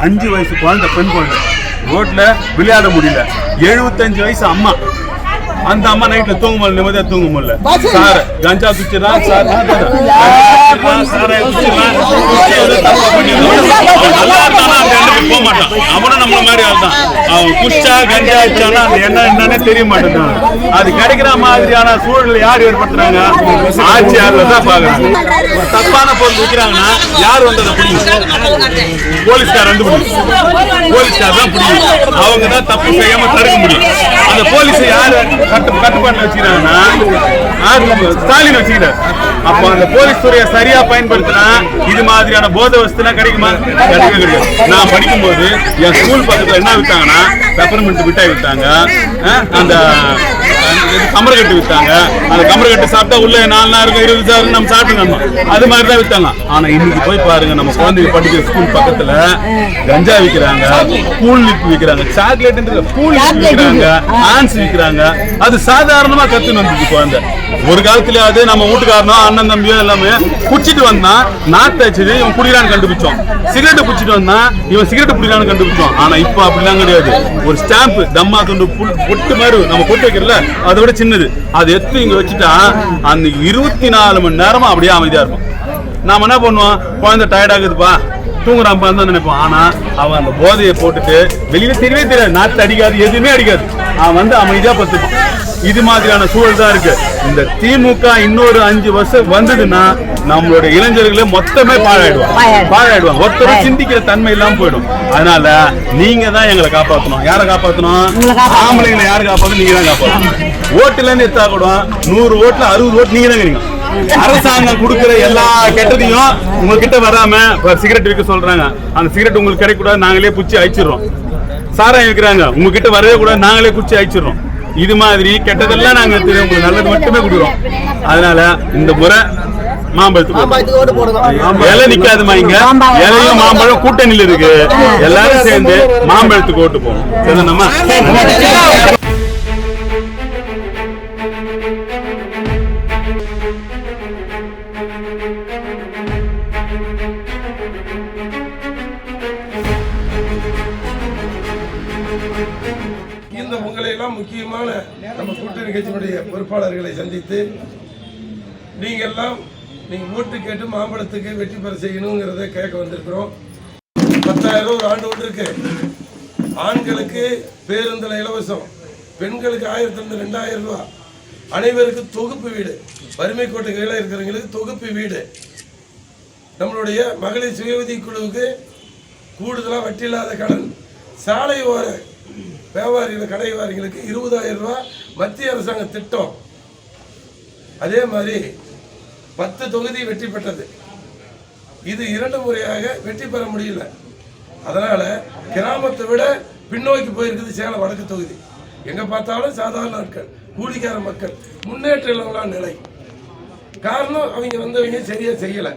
5 வயசு குழந்தை, பெண் குழந்தை ரோட்ல விளையாட முடியல. 75 வயசு அம்மா, அந்த அம்மா நைட்ல தூங்க முடியல, நிம்மதியா தூங்க முடியல. சார் கஞ்சா குடிச்சிடறான், சார் சாரை குடிச்சிடறான், நல்லா இருந்தானா அந்த எண்ணத்துக்கு போக மாட்டான். அவனும் நம்ம மாதிரி ஆள் தான். அவன் குடிச்சா கஞ்சா அடிச்சானா அந்த எண்ணம் என்னன்னு தெரிய மாட்டேன். அது கிடைக்கிற மாதிரியான சூழல் யார் ஏற்படுத்துறாங்க? ஆட்சியாளர் தான் பாக்குறாங்க. தப்பான பொருள் விற்கிறாங்கன்னா யார் வந்து அதை பிடிக்கும்? போலீஸ்கார் வந்து பிடிக்கும். போலீஸ்கார் தான் பிடிக்கும். அவங்க தான் தப்பு செய்யாம தடுக்க முடியும். அந்த போலீஸ் யாரு கட்டுப்பாட்டு வச்சுக்கிறாங்கன்னா ஸ்டாலின் வச்சுக்கிறார். அப்போ அந்த போலீஸ் துறையை சரியா பயன்படுத்தினா இது மாதிரியான போதை வசதிலாம் கிடைக்குமா? கிடைக்கவே கிடையாது. நான் படிக்கும் போது என் ஸ்கூல் பக்கத்துல என்ன வித்தாங்கன்னா பெப்பர்மெண்ட் மிட்டாய் வித்தாங்க, அந்த கமரக்கட்டு வித்தாங்க. அந்த கமரக்கட்டு சாப்பிட்டா உள்ள 4 நாள் இருக்கும், 20 சார் நம்ம சாப்பிட்டுக்கணும். அது மாதிரி தான் வித்தாங்க. ஆனா இன்னைக்கு போய் பாருங்க, நம்ம குழந்தைங்க படிக்கிற ஸ்கூல் பக்கத்துல கஞ்சா விற்கிறாங்க, கூல் லிப் விற்கிறாங்க, சாக்லேட் கூல் விற்கிறாங்க, ஆன்ஸ் விற்கிறாங்க. அது சாதாரணமா கத்துன்னு வந்துச்சு குழந்தை. ஒரு காலத்துல அது நம்ம வீட்டுக்காரனோ அண்ணன் தம்பியோ எல்லாமே குடிச்சிட்டு வந்தான், நாட்டு வச்சது இவன் குடிக்கிறான்னு கண்டுபிடிச்சோம். சிகரெட் குடிச்சிட்டு வந்தான், இவன் சிகரெட் குடிக்கிறான்னு கண்டுபிடிச்சோம். ஆனா இப்ப அப்படிலாம் கிடையாது. ஒரு ஸ்டாம்ப் தம்மா துண்டு பொட்டு மாதிரி நம்ம பொட்டு வைக்கிறல, அதை விட சின்னது, அதை எடுத்து இங்க வச்சுட்டா அன்னைக்கு 24 மணி நேரமா அப்படியே அமைதியா இருக்கும். நாம என்ன பண்ணுவோம்? குழந்தை டயர்ட் ஆகுதுப்பா, தூங்குறான்ப்பா தான் நினைப்போம். ஆனா அவன் அந்த போதையை போட்டுட்டு வெளியில தெரியவே தெரியாது, நாட்டு அடிக்காது, எதுவுமே அடிக்காது. அவன் வந்து அமைதியா பத்துப்பான். இது மாதிரியான சூழல் தான் இருக்கு. இந்த திமுக இன்னொரு 5 வருஷம் வந்ததுன்னா நம்மளுடைய இளைஞர்களே மொத்தமே பாழாயிடுவாங்க. ஒருத்தர் சிந்திக்கிற தன்மை இல்லாம போயிடும். அதனால நீங்க தான் எங்களை காப்பாற்றணும். யாரை காப்பாற்றணும்? ஆம்பளைங்களை யாரு காப்பாற்றணும்? நீங்க தான் காப்பாற்றணும். ஓட்டுல இருந்து எடுத்தா கூட 100 ஓட்டுல 60 ஓட்டு நீங்க தான் கிடைக்கும். அரசாங்கம் கொடுக்கிற எல்லா கெட்டதையும் உங்ககிட்ட வராம சிகரெட் விற்க சொல்றாங்க, அந்த சிகரெட் உங்களுக்கு கிடைக்க கூடாது, நாங்களே குச்சி அழிச்சிடறோம். சாராயம் விற்கிறாங்க, உங்ககிட்ட வரவே கூடாது, நாங்களே குச்சி அழிச்சிடறோம். இது மாதிரி கெட்டதெல்லாம் நாங்க உங்களுக்கு நல்லது மட்டுமே கொடுக்குறோம். அதனால இந்த முறை மாம்பழத்துக்கு இலை நிக்காதுமா, இங்க இலையும் மாம்பழம் கூட்டணியில் இருக்கு. எல்லாரும் சேர்ந்து மாம்பழத்துக்கு ஓட்டு போகணும். சரிதானம்மா? இந்த உங்களை எல்லாம் முக்கியமான நம்ம கூட்டணி கட்சியினுடைய பொறுப்பாளர்களை சந்தித்து நீங்க ஓட்டு கேட்டு மாம்பழத்துக்கு வெற்றி பெற செய்யணுங்கிறத கேட்க வந்திருக்கிறோம். 10,000 ஒரு ஆண்டு ஒன்று இருக்கு. ஆண்களுக்கு பேருந்துல இலவசம், பெண்களுக்கு 1000 2,000 ரூபாய், அனைவருக்கு தொகுப்பு வீடு, வறுமை கோட்டை கீழே இருக்கிறவங்களுக்கு தொகுப்பு வீடு, நம்மளுடைய மகளிர் சுய உதவி குழுவுக்கு கூடுதலாக வட்டி இல்லாத கடன், சாலை ஓர வியாபாரிகள் கடைவாரிகளுக்கு 20,000 ரூபாய் மத்திய அரசாங்க திட்டம். அதே மாதிரி 10 தொகுதி வெற்றி பெற்றது. இது 2 முறையாக வெற்றி பெற முடியல. அதனால கிராமத்தை விட பின்னோக்கி போயிருக்குது சேலம் வடக்கு தொகுதி. எங்க பார்த்தாலும் சாதாரண ஆட்கள், கூலிக்கார மக்கள், முன்னேற்ற நிலை. காரணம் அவங்க சரியா செய்யல.